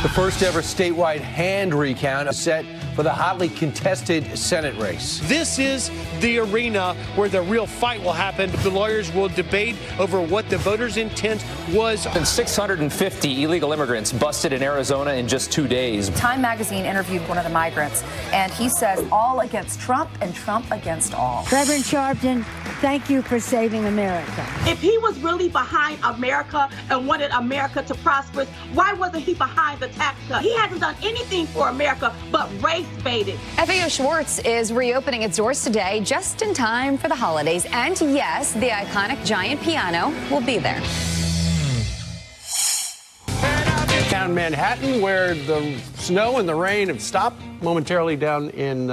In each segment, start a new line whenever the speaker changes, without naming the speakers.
The first ever statewide hand recount is set for the hotly contested Senate race.
This is the arena where the real fight will happen. The lawyers will debate over what the voters' intent was.
And 650 illegal immigrants busted in Arizona in just 2 days.
Time magazine interviewed one of the migrants, and he says all against Trump and Trump against all.
Reverend Sharpton, thank you for saving America.
If he was really behind America and wanted America to prosper, why wasn't he behind the tax cut? He hasn't done anything for America but race baited.
FAO Schwartz is reopening its doors today just in time for the holidays. And yes, the iconic giant piano will be there.
Down Manhattan, where the snow and the rain have stopped momentarily down in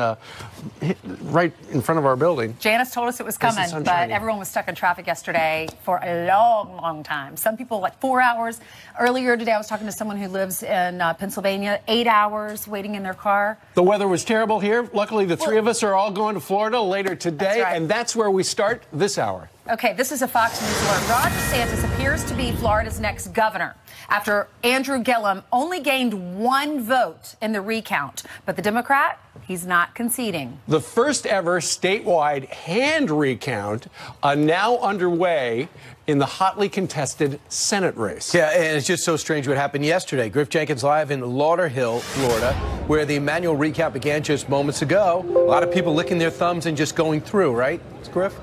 right in front of our building.
Janice told us it was coming, but everyone was stuck in traffic yesterday for a long, long time. Some people like 4 hours. Earlier today, I was talking to someone who lives in Pennsylvania, 8 hours waiting in their car.
The weather was terrible here. Luckily, the three of us are all going to Florida later today,
That's right.
and that's where we start this hour.
Okay, this is a Fox News alert. Ron DeSantis appears to be Florida's next governor after Andrew Gillum only gained 1 vote in the recount. But the Democrat, he's not conceding.
The first ever statewide hand recount now underway in the hotly contested Senate race.
Yeah, and it's just so strange what happened yesterday. Griff Jenkins live in Lauderhill, Florida, where the manual recount began just moments ago. A lot of people licking their thumbs and just going through, right? It's Griff?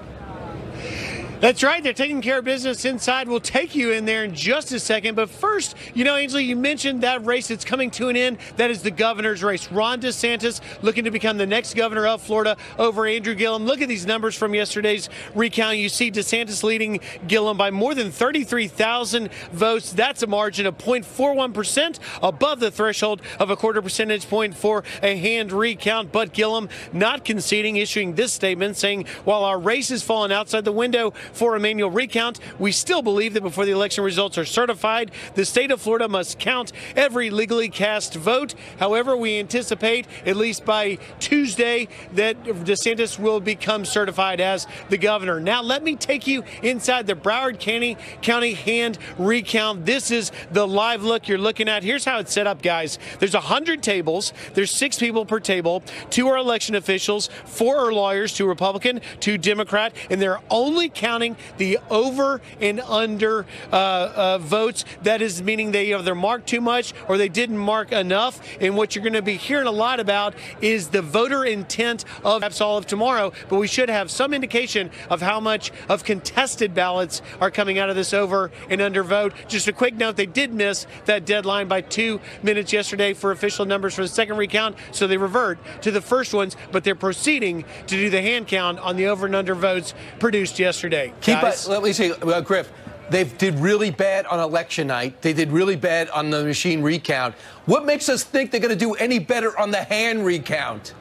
That's right. They're taking care of business inside. We'll take you in there in just a second. But first, you know, Ainsley, you mentioned that race that's coming to an end. That is the governor's race. Ron DeSantis looking to become the next governor of Florida over Andrew Gillum. Look at these numbers from yesterday's recount. You see DeSantis leading Gillum by more than 33,000 votes. That's a margin of 0.41% above the threshold of a quarter percentage point for a hand recount. But Gillum not conceding, issuing this statement saying, while our race has fallen outside the window for a manual recount, we still believe that before the election results are certified, the state of Florida must count every legally cast vote. However, we anticipate, at least by Tuesday, that DeSantis will become certified as the governor. Now, let me take you inside the Broward County hand recount. This is the live look you're looking at. Here's how it's set up, guys. There's 100 tables. There's 6 people per table. 2 are election officials. 4 are lawyers, 2 Republican, 2 Democrat, and they're only counting the over and under votes. That is meaning they either marked too much or they didn't mark enough. And what you're going to be hearing a lot about is the voter intent of perhaps all of tomorrow. But we should have some indication of how much of contested ballots are coming out of this over and under vote. Just a quick note, they did miss that deadline by 2 minutes yesterday for official numbers for the second recount. So they revert to the first ones, but they're proceeding to do the hand count on the over and under votes produced yesterday.
Let me say, Griff, they did really bad on election night. They did really bad on the machine recount. What makes us think they're going to do any better on the hand recount?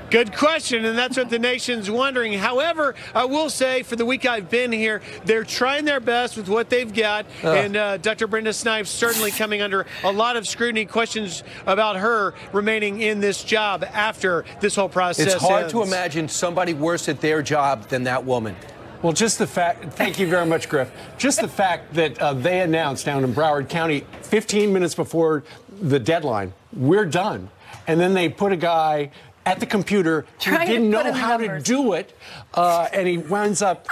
Good question, and that's what the nation's wondering. However, I will say for the week I've been here, they're trying their best with what they've got, and Dr. Brenda Snipes certainly coming under a lot of scrutiny, questions about her remaining in this job after this whole process
It's hard
ends.
to imagine somebody worse at their job than that woman.
Well, just the fact, thank you very much, Griff. Just the fact that they announced down in Broward County 15 minutes before the deadline, we're done. And then they put a guy at the computer who didn't know how to do it, and he winds up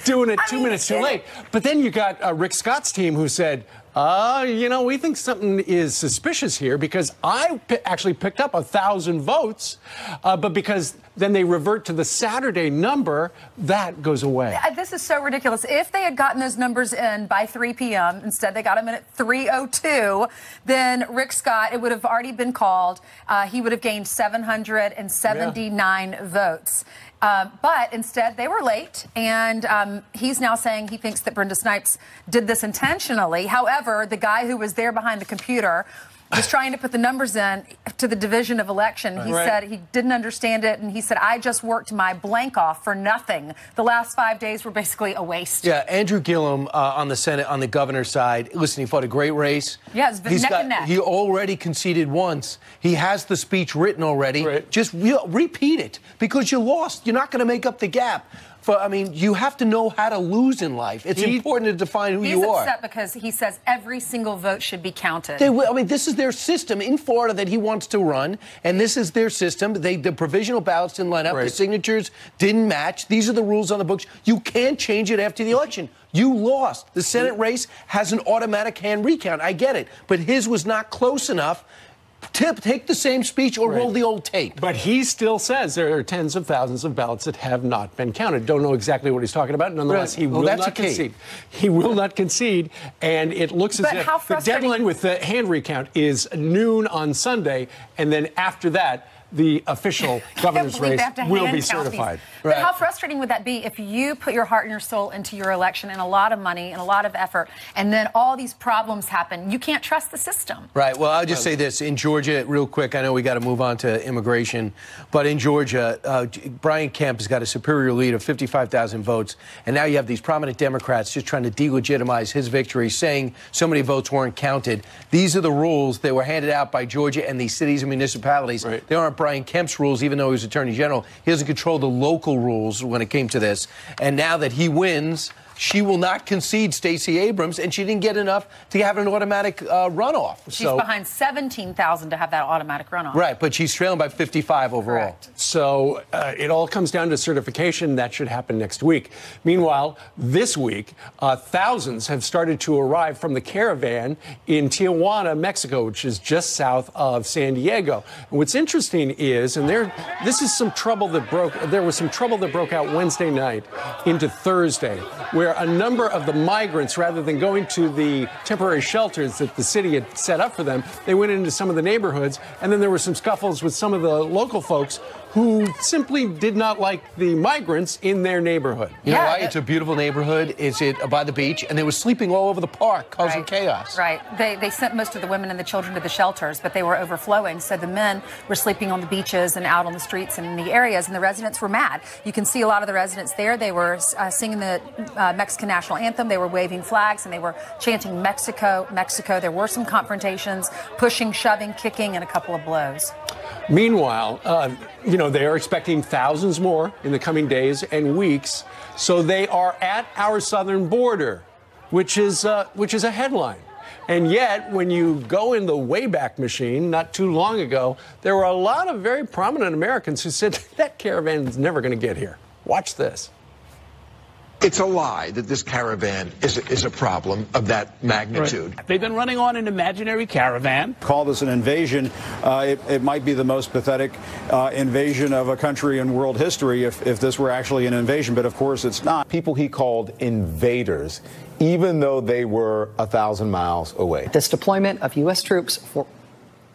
doing it 2 minutes too late. But then you got Rick Scott's team who said, you know, we think something is suspicious here because I actually picked up 1,000 votes, but because then they revert to the Saturday number, that goes away.
This is so ridiculous. If they had gotten those numbers in by 3 p.m., instead they got them in at 3:02, then Rick Scott, it would have already been called. He would have gained 779 votes. But instead, they were late, and he's now saying he thinks that Brenda Snipes did this intentionally. However, the guy who was there behind the computer was trying to put the numbers in to the Division of Election. He said he didn't understand it, and he said, I just worked my blank off for nothing. The last 5 days were basically a waste.
Yeah, Andrew Gillum on the Senate, on the governor's side, listen, he fought a great race.
Yeah, it's neck and neck.
He already conceded once. He has the speech written already. Just repeat it, because you lost. You're not going to make up the gap. You have to know how to lose in life. It's important to define who you are.
He's upset because he says every single vote should be counted.
This is their system in Florida that he wants to run, and this is their system. The provisional ballots didn't line up. Right. The signatures didn't match. These are the rules on the books. You can't change it after the election. You lost. The Senate race has an automatic hand recount. I get it. But his was not close enough. Take the same speech or roll the old tape.
But he still says there are tens of thousands of ballots that have not been counted. Don't know exactly what he's talking about. Nonetheless, he will not concede. He will not concede. And it looks as if the deadline with the hand recount is noon on Sunday. And then after that, the official governor's race will be certified.
But how frustrating would that be if you put your heart and your soul into your election and a lot of money and a lot of effort, and then all these problems happen? You can't trust the system.
Right. Well, I'll just say this. In Georgia, real quick, I know we got to move on to immigration, but in Georgia, Brian Kemp has got a superior lead of 55,000 votes, and now you have these prominent Democrats just trying to delegitimize his victory, saying so many votes weren't counted. These are the rules that were handed out by Georgia and these cities and municipalities. Right. They aren't Brian Kemp's rules, even though he was Attorney General. He doesn't control the local rules when it came to this. And now that he wins, she will not concede Stacey Abrams, and she didn't get enough to have an automatic runoff.
She's behind 17,000 to have that automatic runoff.
Right, but she's trailing by 55 overall.
Correct.
So it all comes down to certification. That should happen next week. Meanwhile, this week, thousands have started to arrive from the caravan in Tijuana, Mexico, which is just south of San Diego. And what's interesting is, and there was some trouble that broke out Wednesday night into Thursday, where a number of the migrants, rather than going to the temporary shelters that the city had set up for them, they went into some of the neighborhoods, and then there were some scuffles with some of the local folks who simply did not like the migrants in their neighborhood.
You know why? It's a beautiful neighborhood. It's by the beach, and they were sleeping all over the park, causing chaos.
Right. They sent most of the women and the children to the shelters, but they were overflowing. So the men were sleeping on the beaches and out on the streets and in the areas, and the residents were mad. You can see a lot of the residents there. They were singing the Mexican national anthem. They were waving flags, and they were chanting Mexico, Mexico. There were some confrontations, pushing, shoving, kicking, and a couple of blows.
Meanwhile, they are expecting thousands more in the coming days and weeks. So they are at our southern border, which is a headline. And yet, when you go in the Wayback Machine, not too long ago, there were a lot of very prominent Americans who said that caravan is never going to get here. Watch this.
It's a lie that this caravan is a problem of that magnitude.
Right. They've been running on an imaginary caravan.
Call this an invasion. It might be the most pathetic invasion of a country in world history if this were actually an invasion, but of course it's not.
People he called invaders, even though they were 1,000 miles away.
This deployment of U.S. troops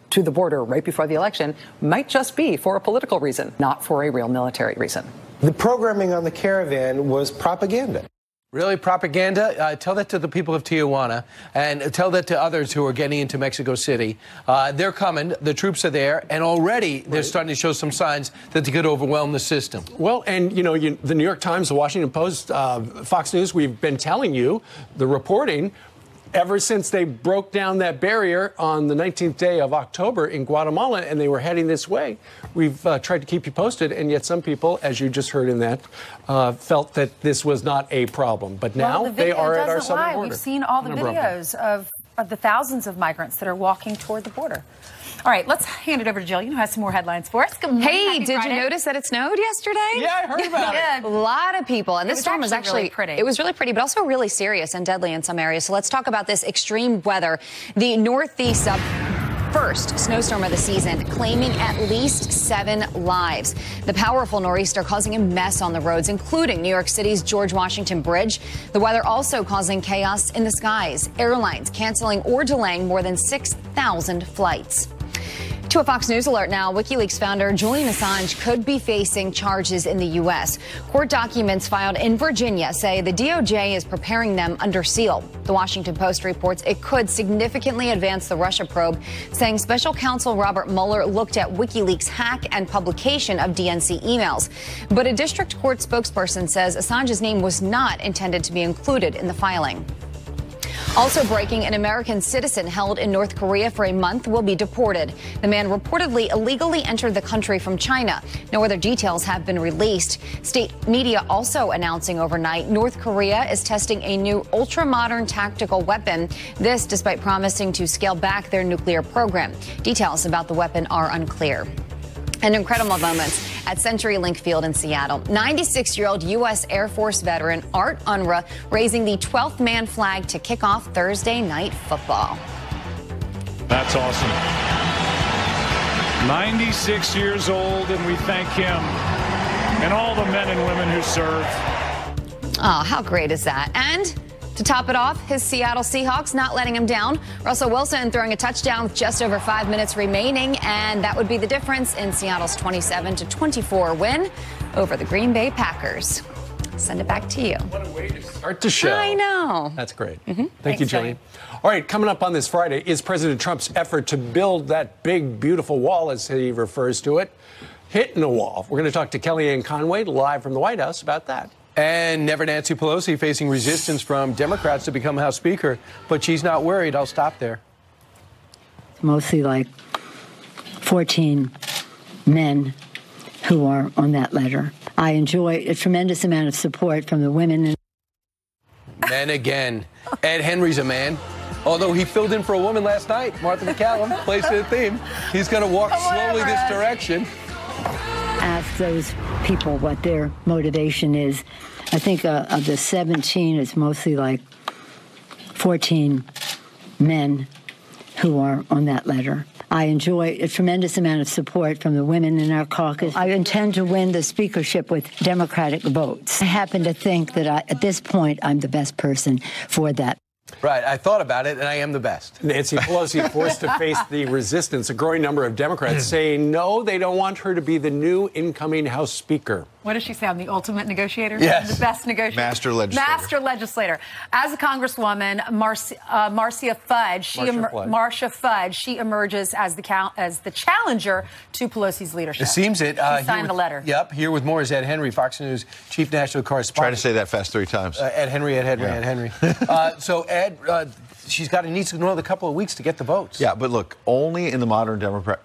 to the border right before the election might just be for a political reason, not for a real military reason.
The programming on the caravan was propaganda.
Really, propaganda? Tell that to the people of Tijuana, and tell that to others who are getting into Mexico City. They're coming. The troops are there, and already they're starting to show some signs that they could overwhelm the system.
Well, and, the New York Times, the Washington Post, Fox News, we've been telling you, the reporting, ever since they broke down that barrier on the 19th day of October in Guatemala and they were heading this way, we've tried to keep you posted, and yet some people, as you just heard in that, felt that this was not a problem. But now they are at our southern border.
We've seen all the videos of the thousands of migrants that are walking toward the border. All right, let's hand it over to Jill. You has some more headlines for us. Good morning.
Hey, did you notice that it snowed yesterday?
Yeah, I heard about it.
A lot of people. And this storm was actually
really pretty.
It was really pretty, but also really serious and deadly in some areas. So let's talk about this extreme weather. The Northeast first snowstorm of the season, claiming at least 7 lives. The powerful nor'easter causing a mess on the roads, including New York City's George Washington Bridge. The weather also causing chaos in the skies. Airlines canceling or delaying more than 6,000 flights. To a Fox News alert now, WikiLeaks founder Julian Assange could be facing charges in the U.S. Court documents filed in Virginia say the DOJ is preparing them under seal. The Washington Post reports it could significantly advance the Russia probe, saying special counsel Robert Mueller looked at WikiLeaks' hack and publication of DNC emails. But a district court spokesperson says Assange's name was not intended to be included in the filing. Also breaking, an American citizen held in North Korea for a month will be deported. The man reportedly illegally entered the country from China. No other details have been released. State media also announcing overnight North Korea is testing a new ultra-modern tactical weapon. This despite promising to scale back their nuclear program. Details about the weapon are unclear. And incredible moments at CenturyLink Field in Seattle. 96-year-old U.S. Air Force veteran Art Unruh raising the 12th man flag to kick off Thursday night football.
That's awesome. 96 years old, and we thank him and all the men and women who serve.
Oh, how great is that? And to top it off, his Seattle Seahawks not letting him down. Russell Wilson throwing a touchdown with just over 5 minutes remaining, and that would be the difference in Seattle's 27-24 win over the Green Bay Packers. Send it back to you.
What a way to start the show.
I know.
That's great.
Mm-hmm.
Thank you, Jillian. All right, coming up on this Friday is President Trump's effort to build that big, beautiful wall, as he refers to it, hitting a wall. We're going to talk to Kellyanne Conway live from the White House about that.
And never Nancy Pelosi facing resistance from Democrats to become House Speaker, but she's not worried. I'll stop there.
Mostly like 14 men who are on that letter. I enjoy a tremendous amount of support from the women.
Men again. Ed Henry's a man. Although he filled in for a woman last night. Martha McCallum plays to the theme. He's going to walk slowly this direction.
Ask those people what their motivation is. I think of the 17, it's mostly like 14 men who are on that letter. I enjoy a tremendous amount of support from the women in our caucus. I intend to win the speakership with Democratic votes. I happen to think that at this point, I'm the best person for that.
Right. I thought about it, and I am the best.
Nancy Pelosi forced to face the resistance. A growing number of Democrats saying no, they don't want her to be the new incoming House Speaker.
What does she say? I'm the ultimate negotiator?
Yes.
The best negotiator?
Master legislator.
Master legislator. As a Congresswoman, Marcia Fudge, she emerges as the challenger to Pelosi's leadership.
It seems it.
She signed the letter.
Yep. Here with more is Ed Henry, Fox News Chief National Correspondent.
Try to say that fast 3 times.
Ed Henry. So, Ed, she's needs another couple of weeks to get the votes.
Yeah, but look, only in the modern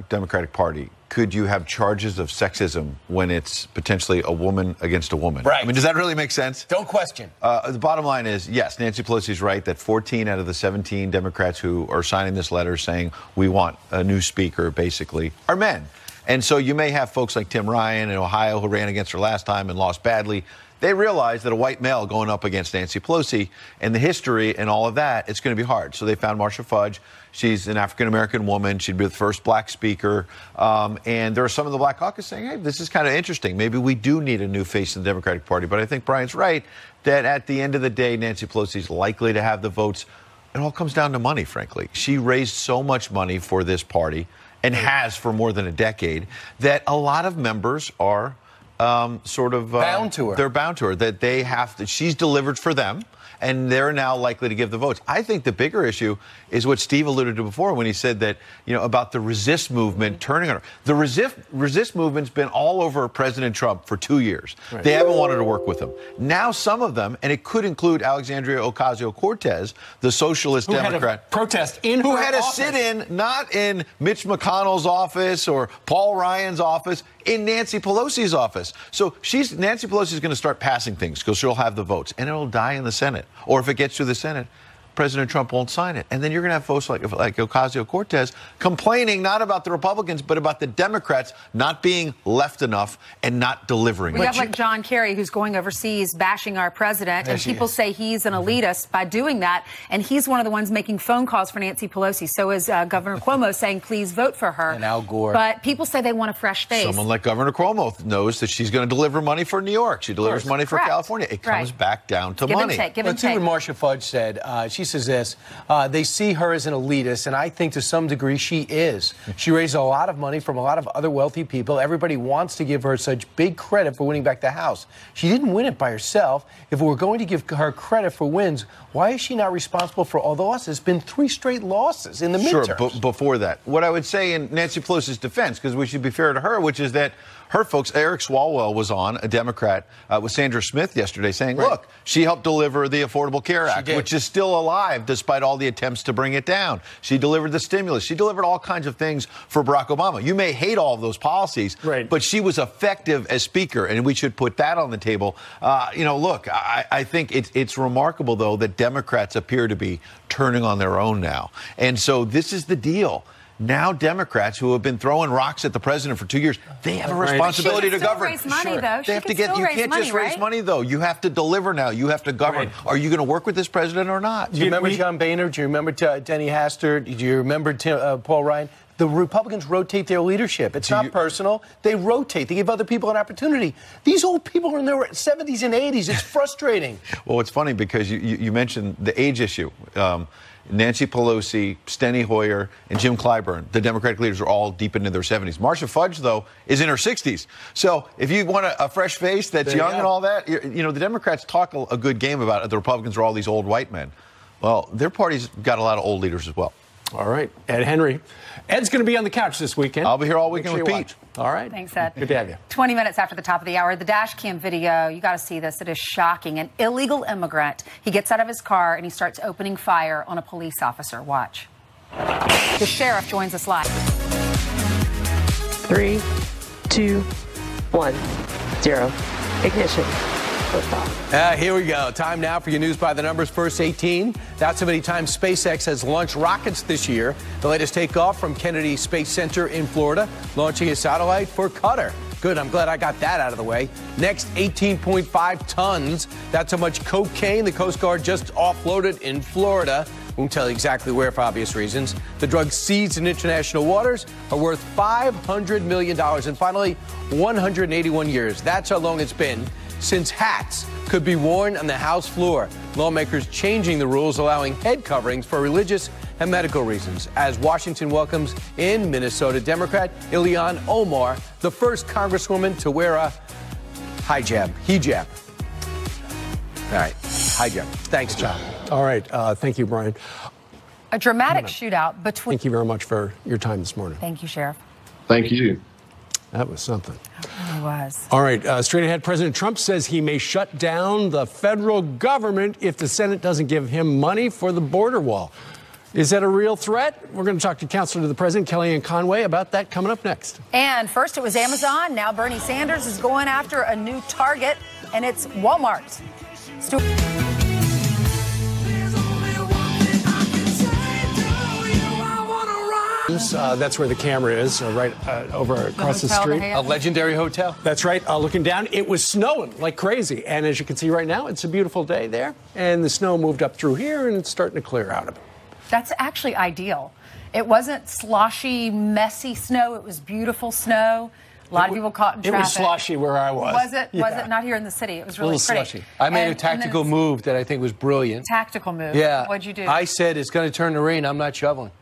Democratic Party could you have charges of sexism when it's potentially a woman against a woman.
Right.
I mean, does that really make sense?
Don't question.
The bottom line is, yes, Nancy Pelosi's right that 14 out of the 17 Democrats who are signing this letter saying we want a new speaker, basically, are men. And so you may have folks like Tim Ryan in Ohio who ran against her last time and lost badly. They realize that a white male going up against Nancy Pelosi and the history and all of that, it's going to be hard. So they found Marcia Fudge. She's an African-American woman. She'd be the first black speaker. And there are some of the Black Caucus saying, hey, this is kind of interesting. Maybe we do need a new face in the Democratic Party. But I think Brian's right that at the end of the day, Nancy Pelosi's likely to have the votes. It all comes down to money, frankly. She raised so much money for this party and has for more than a decade that a lot of members are bound to her. They're bound to her, that they have to. She's delivered for them, and they're now likely to give the votes. I think the bigger issue is what Steve alluded to before when he said that, about the resist movement turning on her. The resist movement's been all over President Trump for 2 years. Right. They haven't wanted to work with him. Now some of them, and it could include Alexandria Ocasio-Cortez, the socialist Democrat.
Had a protest in
who
her
had
office.
a sit-in, not in Mitch McConnell's office or Paul Ryan's office, in Nancy Pelosi's office. So Nancy Pelosi is going to start passing things because she'll have the votes, and it'll die in the Senate. Or if it gets through the Senate, President Trump won't sign it. And then you're going to have folks like Ocasio-Cortez complaining not about the Republicans, but about the Democrats not being left enough and not delivering.
We have like John Kerry, who's going overseas bashing our president, and people say he's an elitist by doing that. And he's one of the ones making phone calls for Nancy Pelosi. So is Governor Cuomo saying, please vote for her.
And Al Gore.
But people say they want a fresh face.
Someone like Governor Cuomo knows that she's going to deliver money for New York. She delivers money for California. It comes back down to money.
Let's see what Marcia Fudge said. She says this. They see her as an elitist, and I think to some degree she is. She raised a lot of money from a lot of other wealthy people. Everybody wants to give her such big credit for winning back the House. She didn't win it by herself. If we're going to give her credit for wins, why is she not responsible for all the losses? It's been 3 straight losses in the midterms.
Sure, but before that, what I would say in Nancy Pelosi's defense, because we should be fair to her, which is that her folks, Eric Swalwell was on, a Democrat, with Sandra Smith yesterday saying, look, she helped deliver the Affordable Care Act, which is still alive despite all the attempts to bring it down. She delivered the stimulus. She delivered all kinds of things for Barack Obama. You may hate all of those policies, but she was effective as speaker, and we should put that on the table. Look, I think it's remarkable, though, that Democrats appear to be turning on their own now. And so this is the deal. Now Democrats who have been throwing rocks at the president for 2 years, they have a responsibility to govern.
Raise money, though.
They have to get. You can't just raise money, though. You have to deliver now. You have to govern. Are you going to work with this president or not?
Do you remember John Boehner? Do you remember Denny Hastert? Do you remember Paul Ryan? The Republicans rotate their leadership. It's not personal. They rotate. They give other people an opportunity. These old people are in their 70s and 80s. It's frustrating.
Well, it's funny because you mentioned the age issue. Nancy Pelosi, Steny Hoyer, and Jim Clyburn, the Democratic leaders, are all deep into their 70s. Marcia Fudge, though, is in her 60s. So if you want a fresh face that's young and all that, the Democrats talk a good game about it. The Republicans are all these old white men. Well, their party's got a lot of old leaders as well.
All right. Ed Henry. Ed's going to be on the couch this weekend.
I'll be here all weekend with Pete.
All right.
Thanks, Ed.
Good to have you.
20 minutes after the top of the hour, the dash cam video, you got to see this. It is shocking. An illegal immigrant. He gets out of his car and he starts opening fire on a police officer. Watch. The sheriff joins us live.
3, 2, 1, 0. Ignition.
Here we go. Time now for your news by the numbers. First 18. That's how many times SpaceX has launched rockets this year. The latest takeoff from Kennedy Space Center in Florida, launching a satellite for Qatar. Good. I'm glad I got that out of the way. Next, 18.5 tons. That's how much cocaine the Coast Guard just offloaded in Florida. Won't tell you exactly where for obvious reasons. The drugs seized in international waters are worth $500 million. And finally, 181 years. That's how long it's been since hats could be worn on the House floor. Lawmakers changing the rules, allowing head coverings for religious and medical reasons. As Washington welcomes in Minnesota Democrat Ilhan Omar, the first congresswoman to wear a hijab. All right, hijab. Thanks, John.
All right, thank you, Brian.
A dramatic shootout between...
Thank you very much for your time this morning.
Thank you, Sheriff.
Thank you.
That was something.
It was.
All right, straight ahead, President Trump says he may shut down the federal government if the Senate doesn't give him money for the border wall. Is that a real threat? We're going to talk to Counselor to the President, Kellyanne Conway, about that coming up next.
And first it was Amazon. Now Bernie Sanders is going after a new target, and it's Walmart.
That's where the camera is, right over across the street.
A legendary hotel.
That's right. Looking down, it was snowing like crazy. And as you can see right now, it's a beautiful day there. And the snow moved up through here, and it's starting to clear out a bit.
That's actually ideal. It wasn't sloshy, messy snow. It was beautiful snow. A lot of people caught in traffic.
It was sloshy where I was.
Was it?
Yeah.
Was it? Not here in the city. It was really pretty.
Slushy.
I made a tactical move that I think was brilliant.
Tactical move?
Yeah.
What'd you do?
I said it's going to turn to rain. I'm not shoveling.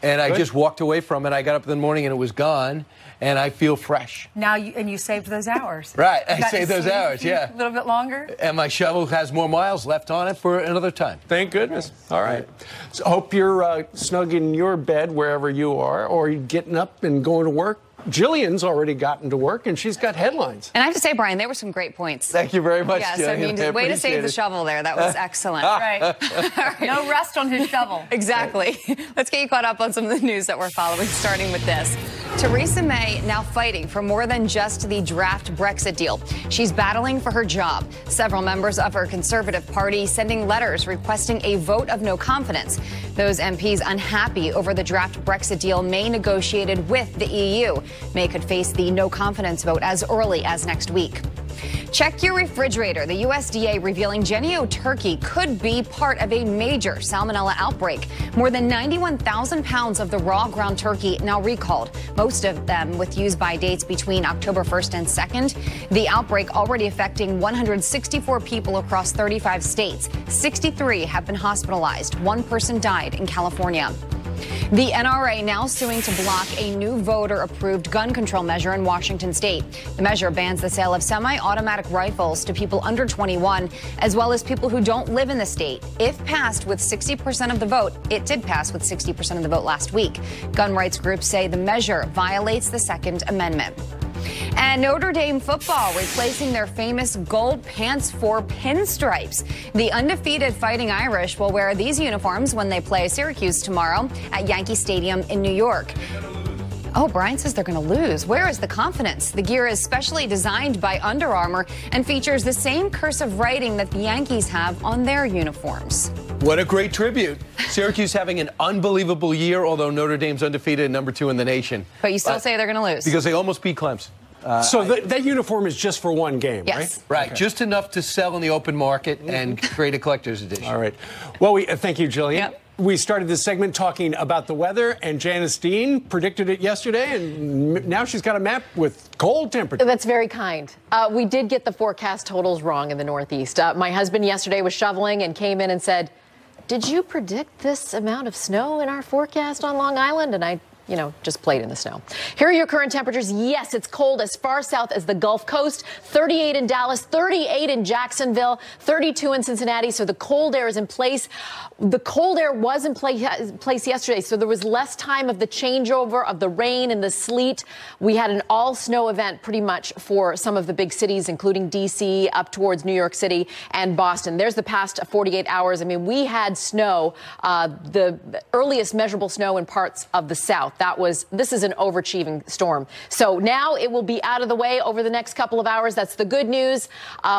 And I just walked away from it. I got up in the morning and it was gone. And I feel fresh.
Now you saved those hours.
Right. I saved those hours, yeah.
A little bit longer.
And my shovel has more miles left on it for another time.
Thank goodness. All right. So hope you're snug in your bed wherever you are, or you're getting up and going to work. Jillian's already gotten to work, and she's got headlines.
And I have to say, Brian, there were some great points.
Thank you very much,
yes,
Jillian.
I mean, way to save the shovel there. That was excellent.
Right. No rest on his shovel.
Exactly. Let's get you caught up on some of the news that we're following, starting with this. Theresa May now fighting for more than just the draft Brexit deal. She's battling for her job. Several members of her Conservative Party sending letters requesting a vote of no confidence. Those MPs unhappy over the draft Brexit deal May negotiated with the EU. May could face the no confidence vote as early as next week. Check your refrigerator. The USDA revealing Jennie-O turkey could be part of a major salmonella outbreak. More than 91,000 pounds of the raw ground turkey now recalled, most of them with use-by dates between October 1st and 2nd. The outbreak already affecting 164 people across 35 states. 63 have been hospitalized. One person died in California. The NRA now suing to block a new voter-approved gun control measure in Washington state. The measure bans the sale of semi-automatic rifles to people under 21, as well as people who don't live in the state. If passed with 60% of the vote, it did pass with 60% of the vote last week. Gun rights groups say the measure violates the Second Amendment. And Notre Dame football replacing their famous gold pants for pinstripes. The undefeated Fighting Irish will wear these uniforms when they play Syracuse tomorrow at Yankee Stadium in New York. Oh, Brian says they're going to lose. Where is the confidence? The gear is specially designed by Under Armour and features the same cursive writing that the Yankees have on their uniforms.
What a great tribute. Syracuse having an unbelievable year, although Notre Dame's undefeated and #2 in the nation.
But you still say they're going to lose.
Because they almost beat Clemson.
So that uniform is just for one game,
yes.
right?
Right,
Okay.
just enough to sell in the open market and create a collector's edition.
All right. Well, thank you, Jillian.
Yep.
We started this segment talking about the weather, and Janice Dean predicted it yesterday, and now she's got a map with cold temperatures.
That's very kind. We did get the forecast totals wrong in the Northeast. My husband yesterday was shoveling and came in and said, "Did you predict this amount of snow in our forecast on Long Island?" And I just played in the snow. Here are your current temperatures. Yes, it's cold as far south as the Gulf Coast. 38 in Dallas, 38 in Jacksonville, 32 in Cincinnati. So the cold air is in place. The cold air was in place yesterday, so there was less time of the changeover of the rain and the sleet. We had an all-snow event pretty much for some of the big cities, including D.C., up towards New York City and Boston. There's the past 48 hours. I mean, we had snow, the earliest measurable snow in parts of the South. This is an overachieving storm. So now it will be out of the way over the next couple of hours. That's the good news.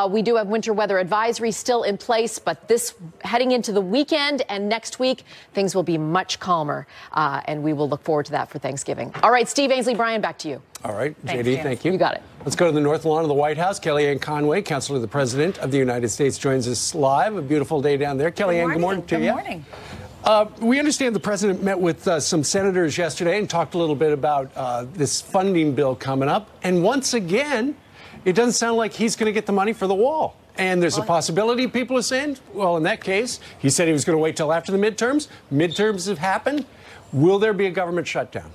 We do have winter weather advisory still in place, but heading into the weekend and next week, things will be much calmer, and we will look forward to that for Thanksgiving. All right, Steve, Ainsley, Brian, back to you.
All right, JD, thank you.
You got it.
Let's go to the North Lawn of the White House. Kellyanne Conway, Counselor to the President of the United States, joins us live. A beautiful day down there. Kellyanne, good morning to you.
Good morning.
We understand the president met with some senators yesterday and talked a little bit about this funding bill coming up. And once again, it doesn't sound like he's going to get the money for the wall. And there's a possibility, people are saying, well, in that case, he said he was going to wait till after the midterms. Midterms have happened. Will there be a government shutdown?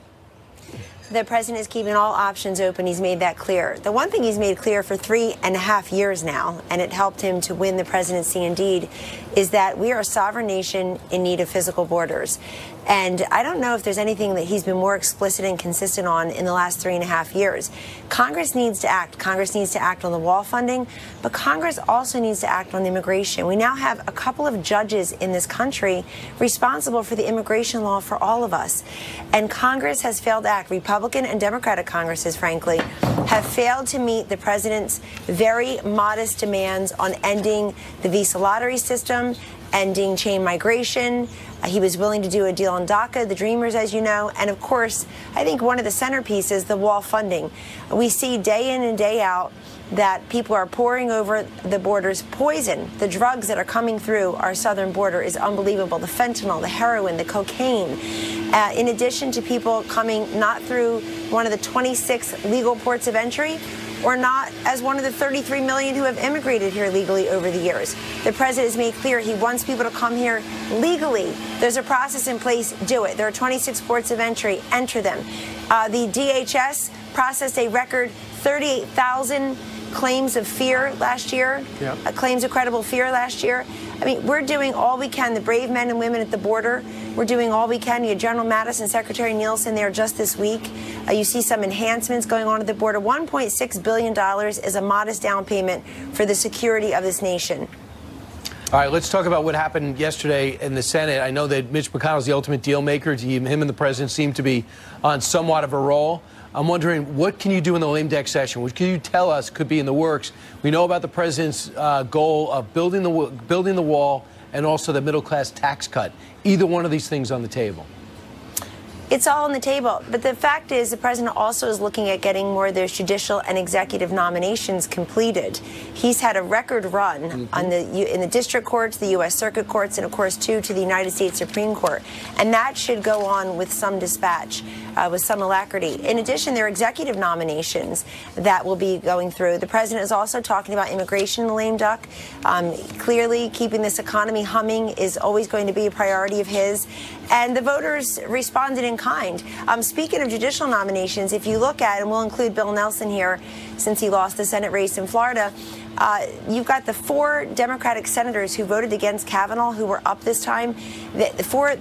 The president is keeping all options open. He's made that clear. The one thing he's made clear for 3.5 years now, and it helped him to win the presidency indeed, is that we are a sovereign nation in need of physical borders. And I don't know if there's anything that he's been more explicit and consistent on in the last 3.5 years. Congress needs to act. Congress needs to act on the wall funding, but Congress also needs to act on the immigration. We now have a couple of judges in this country responsible for the immigration law for all of us. And Congress has failed to act. Republican and Democratic Congresses, frankly, have failed to meet the president's very modest demands on ending the visa lottery system, ending chain migration. He was willing to do a deal on DACA, the Dreamers, as you know. And of course, I think one of the centerpieces, the wall funding. We see day in and day out that people are pouring over the borders poison. The drugs that are coming through our southern border is unbelievable. The fentanyl, the heroin, the cocaine. In addition to people coming not through one of the 26 legal ports of entry, or not as one of the 33 million who have immigrated here legally over the years. The president has made clear he wants people to come here legally. There's a process in place. Do it. There are 26 ports of entry. Enter them. The DHS processed a record 38,000 claims of fear last year, claims of credible fear last year. I mean, we're doing all we can. The brave men and women at the border, we're doing all we can. You had General Mattis and Secretary Nielsen there just this week. You see some enhancements going on at the border. $1.6 billion is a modest down payment for the security of this nation.
All right, let's talk about what happened yesterday in the Senate. I know that Mitch McConnell's the ultimate deal maker. Him and the president seem to be on somewhat of a roll. I'm wondering, what can you do in the lame duck session? What can you tell us could be in the works? We know about the president's goal of building the wall and also the middle-class tax cut. Either one of these things on the table?
It's all on the table. But the fact is, the president also is looking at getting more of those judicial and executive nominations completed. He's had a record run on in the district courts, the U.S. Circuit Courts, and, of course, to the United States Supreme Court. And that should go on with some dispatch, with some alacrity. In addition, there are executive nominations that will be going through. The president is also talking about immigration in the lame duck. Clearly, keeping this economy humming is always going to be a priority of his. And the voters responded in kind. Speaking of judicial nominations, if you look at, and we'll include Bill Nelson here since he lost the Senate race in Florida, you've got the 4 Democratic senators who voted against Kavanaugh who were up this time.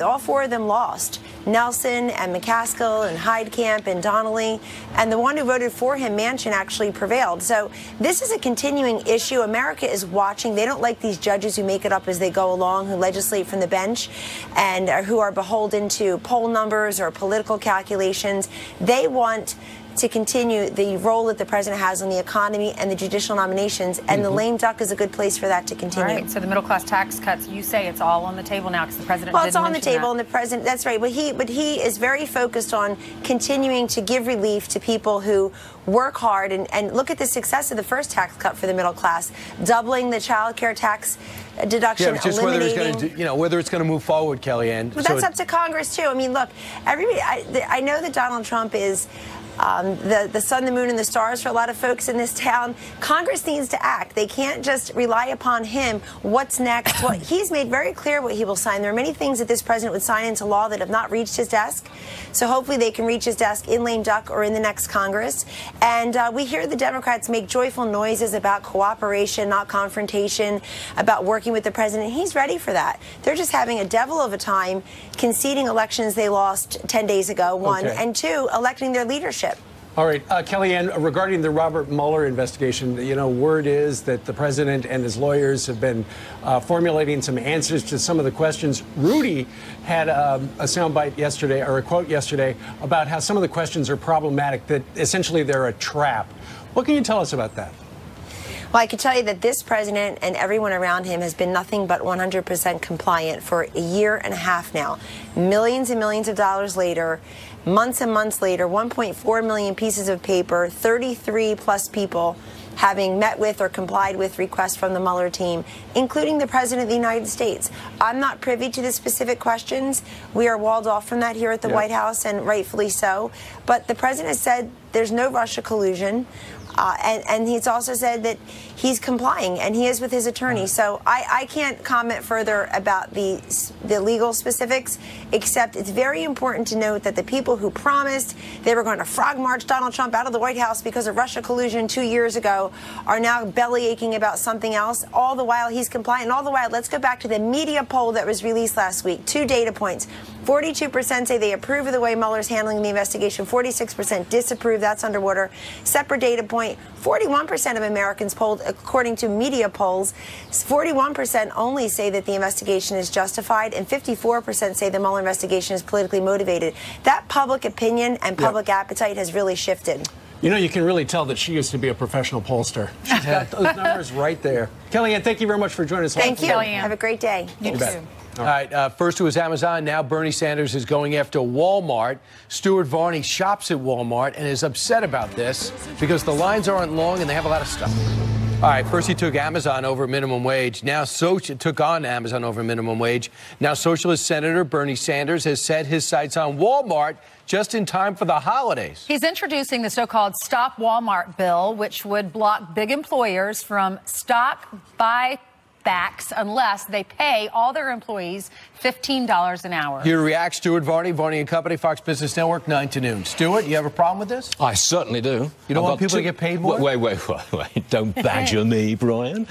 All 4 of them lost. Nelson and McCaskill and Heidkamp and Donnelly, and the one who voted for him, Manchin, actually prevailed. So this is a continuing issue. America is watching. They don't like these judges who make it up as they go along, who legislate from the bench, and who are beholden to poll numbers or political calculations. They want to continue the role that the president has on the economy and the judicial nominations, and the lame duck is a good place for that to continue.
All right, so the middle class tax cuts, you say it's all on the table now because the president
Well,
didn't
it's on the
mention
table,
that.
and the president, that's right, but he is very focused on continuing to give relief to people who work hard, and look at the success of the first tax cut for the middle class, doubling the child care tax deduction,
Yeah, just
eliminating...
whether it's going to move forward, Kellyanne.
But that's up to Congress, too. I mean, look, everybody, I know that Donald Trump is the sun, the moon, and the stars for a lot of folks in this town. Congress needs to act. They can't just rely upon him. What's next? Well, he's made very clear what he will sign. There are many things that this president would sign into law that have not reached his desk. So hopefully they can reach his desk in lame duck or in the next Congress. And we hear the Democrats make joyful noises about cooperation, not confrontation, about working with the president. He's ready for that. They're just having a devil of a time conceding elections they lost 10 days ago, one, and two, electing their leadership.
All right, Kellyanne, regarding the Robert Mueller investigation, word is that the president and his lawyers have been formulating some answers to some of the questions. Rudy had a soundbite yesterday, or a quote yesterday, about how some of the questions are problematic, that essentially they're a trap. What can you tell us about that?
Well, I can tell you that this president and everyone around him has been nothing but 100% compliant for a year and a half now. Millions and millions of dollars later, months and months later, 1.4 million pieces of paper, 33 plus people having met with or complied with requests from the Mueller team, including the President of the United States. I'm not privy to the specific questions. We are walled off from that here at the White House, and rightfully so. But the President has said there's no Russia collusion. And he's also said that he's complying, and he is with his attorney. So I can't comment further about the legal specifics, except it's very important to note that the people who promised they were going to frog march Donald Trump out of the White House because of Russia collusion 2 years ago are now belly aching about something else. All the while he's compliant. And all the while, let's go back to the media poll that was released last week. 2 data points. 42% say they approve of the way Mueller's handling the investigation. 46% disapprove. That's underwater. Separate data point. 41% of Americans polled, according to media polls, 41% only say that the investigation is justified, and 54% say the Mueller investigation is politically motivated. That public opinion and public appetite has really shifted.
You can really tell that she used to be a professional pollster. She's got those numbers right there. Kellyanne, thank you very much for joining us.
Thank you. Have a great day.
You too.
All right, first it was Amazon, now Bernie Sanders is going after Walmart. Stuart Varney shops at Walmart and is upset about this because the lines aren't long and they have a lot of stuff. All right, first he took Amazon over minimum wage. Now took on Amazon over minimum wage. Now Socialist Senator Bernie Sanders has set his sights on Walmart just in time for the holidays.
He's introducing the so-called Stop Walmart bill, which would block big employers from stock buybacks unless they pay all their employees $15 an hour.
Here to react, Stuart Varney, Varney and Company, Fox Business Network, 9 to noon. Stuart, you have a problem with this?
I certainly do.
You don't want people to get paid more?
Wait. Don't badger me, Brian.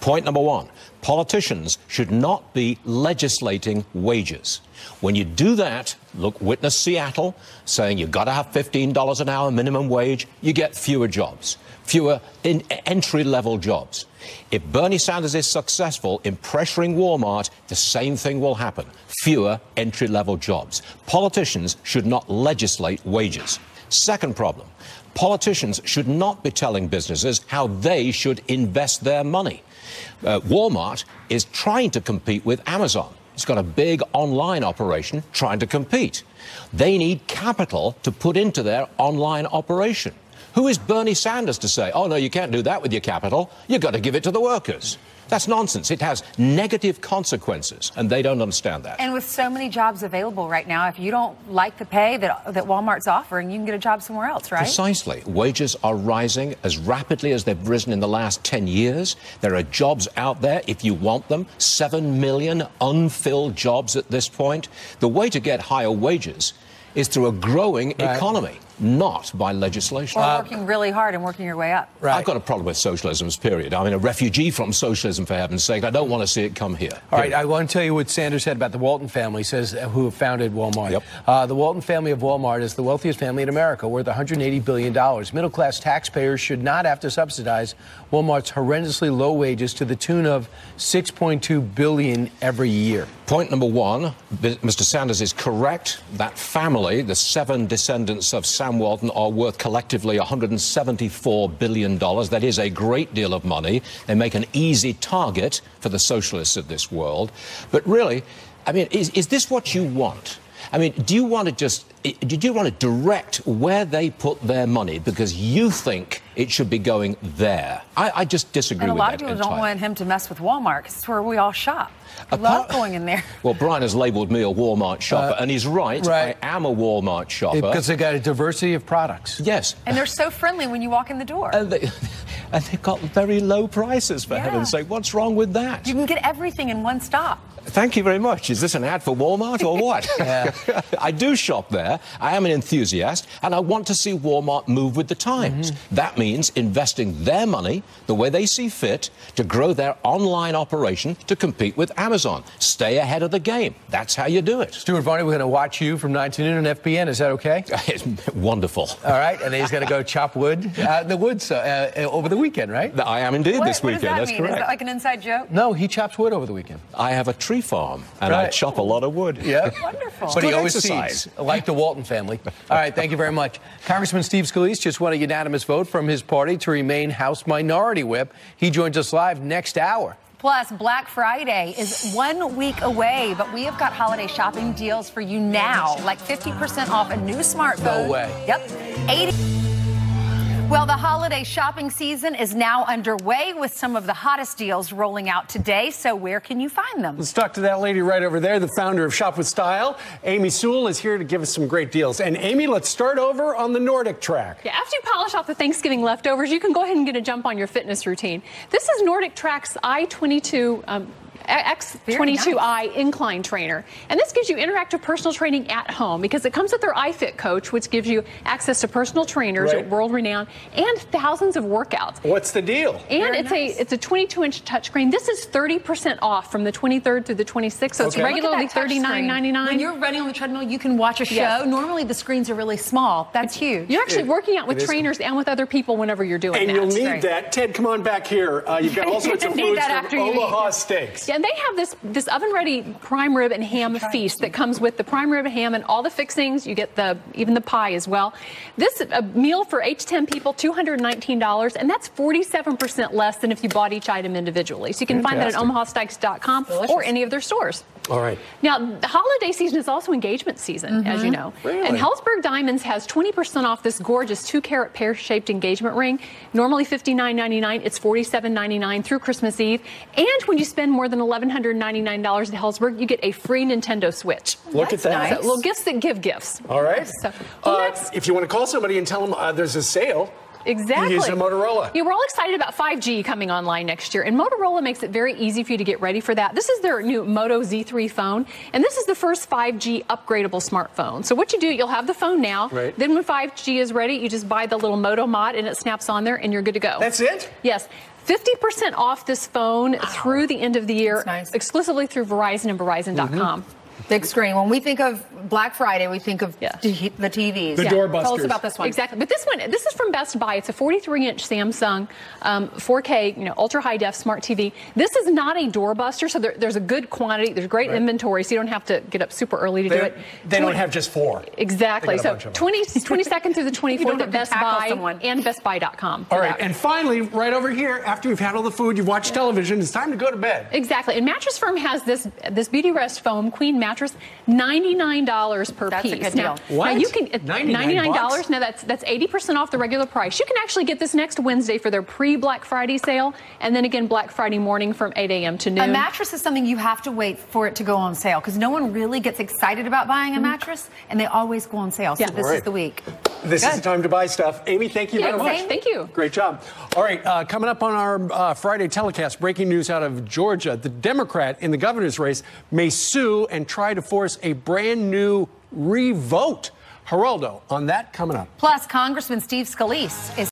Point number one. Politicians should not be legislating wages. When you do that, look, witness Seattle, saying you've got to have $15 an hour minimum wage, you get fewer jobs, fewer entry-level jobs. If Bernie Sanders is successful in pressuring Walmart, the same thing will happen. Fewer entry-level jobs. Politicians should not legislate wages. Second problem, politicians should not be telling businesses how they should invest their money. Walmart is trying to compete with Amazon. It's got a big online operation trying to compete. They need capital to put into their online operation. Who is Bernie Sanders to say, oh, no, you can't do that with your capital. You've got to give it to the workers. That's nonsense. It has negative consequences, and they don't understand that.
And with so many jobs available right now, if you don't like the pay that Walmart's offering, you can get a job somewhere else, right?
Precisely. Wages are rising as rapidly as they've risen in the last 10 years. There are jobs out there if you want them. 7 million unfilled jobs at this point. The way to get higher wages is through a growing economy. not by legislation.
Or working really hard and working your way up.
I've got a problem with socialism, period. I'm a refugee from socialism, for heaven's sake. I don't want to see it come here.
All right, I want to tell you what Sanders said about the Walton family, says who founded Walmart.
Yep.
The Walton family of Walmart is the wealthiest family in America, worth $180 billion. Middle-class taxpayers should not have to subsidize Walmart's horrendously low wages to the tune of $6.2 billion every year.
Point number one, Mr. Sanders is correct. That family, the 7 descendants of Sam Walton, are worth collectively $174 billion. That is a great deal of money. They make an easy target for the socialists of this world. But really, I mean, is this what you want? I mean, do you want to direct where they put their money because you think it should be going there? I just disagree with that.
And a lot of people don't want him to mess with Walmart because it's where we all shop. I love going in there.
Well, Brian has labelled me a Walmart shopper, and he's right. I am a Walmart shopper.
Because they got a diversity of products.
Yes.
And they're so friendly when you walk in the door.
And they've got very low prices, for heaven's sake. What's wrong with that?
You can get everything in one stop.
Thank you very much. Is this an ad for Walmart or what? I do shop there. I am an enthusiast, and I want to see Walmart move with the times. That means investing their money the way they see fit to grow their online operation to compete with Amazon. Stay ahead of the game. That's how you do it.
Stuart Varney, we're going to watch you from 9 to noon on FBN. Is that okay?
It's wonderful.
All right. And then he's going to go chop wood out in the woods over the weekend, right?
I am indeed this weekend.
What does that
That's
mean?
correct.
Is that like an inside joke?
No, he chops wood over the weekend.
I have a tree farm, and I chop a lot of wood.
Yeah.
Wonderful.
But he always
exercise.
sees, like the Walton family. All right, thank you very much. Congressman Steve Scalise just won a unanimous vote from his party to remain House Minority Whip. He joins us live next hour.
Plus, Black Friday is 1 week away, but we have got holiday shopping deals for you now, like 50% off a new smartphone.
No way.
Yep. 80. Well, the holiday shopping season is now underway with some of the hottest deals rolling out today. So where can you find them?
Let's talk to that lady right over there, the founder of Shop with Style. Amy Sewell is here to give us some great deals. And Amy, let's start over on the Nordic track.
Yeah, after you polish off the Thanksgiving leftovers, you can go ahead and get a jump on your fitness routine. This is Nordic Track's i22 X22i incline trainer. And this gives you interactive personal training at home because it comes with their iFit coach, which gives you access to personal trainers at world-renowned and thousands of workouts.
What's the deal?
And it's a 22-inch touchscreen. This is 30% off from the 23rd through the 26th, so it's regularly $39.99.
When you're running on the treadmill, you can watch a show.
Yes.
Normally, the screens are really small. That's huge.
You're actually working out with trainers and with other people whenever you're doing
and
that.
And you'll need that. Ted, come on back here. You've got all sorts of foods from Omaha Steaks.
Yeah, and they have this oven-ready prime rib and ham feast that comes with the prime rib and ham and all the fixings. You get even the pie as well. This a meal for 8 to 10 people, $219, and that's 47% less than if you bought each item individually. So you can find that at omahasteaks.com or any of their stores.
All right.
Now, the holiday season is also engagement season, as you know.
Really?
And Helzberg Diamonds has 20% off this gorgeous 2-carat pear-shaped engagement ring. Normally $59.99. It's $47.99 through Christmas Eve. And when you spend more than $1,199 at Helzberg, you get a free Nintendo Switch.
Look at that.
Nice. So, little gifts that give gifts.
All right.
So,
if you want to call somebody and tell them there's a sale,
exactly.
You use a Motorola.
Yeah, we're all excited about 5G coming online next year, and Motorola makes it very easy for you to get ready for that. This is their new Moto Z3 phone, and this is the first 5G upgradable smartphone. So what you do, you'll have the phone now.
Right.
Then when 5G is ready, you just buy the little Moto Mod, and it snaps on there, and you're good to go.
That's it?
Yes. 50% off this phone through the end of the year, exclusively through Verizon and Verizon.com.
Big screen. When we think of Black Friday, we think of the TVs.
The doorbusters.
Tell us about this one.
Exactly. But this is from Best Buy. It's a 43-inch Samsung 4K, ultra high def smart TV. This is not a doorbuster, so there's a good quantity. There's great inventory, so you don't have to get up super early to do it.
They don't have just 4.
Exactly. So 22nd through the 24th at Best Buy and BestBuy.com.
All right. And finally, right over here, after you've had all the food, you've watched television, it's time to go to bed.
Exactly. And Mattress Firm has this Beauty Rest foam queen mattress, $99 per piece.
That's a good deal.
What?
Now you can
$99?
Now that's 80% off the regular price. You can actually get this next Wednesday for their pre-Black Friday sale, and then again Black Friday morning from 8 a.m. to noon.
A mattress is something you have to wait for it to go on sale because no one really gets excited about buying a mattress, and they always go on sale. So this is the week.
This is the time to buy stuff. Amy, thank you very much.
Thank you.
Great job. All right, coming up on our Friday telecast, breaking news out of Georgia. The Democrat in the governor's race may sue and try to force a brand new revote. Geraldo, on that coming up.
Plus, Congressman Steve Scalise is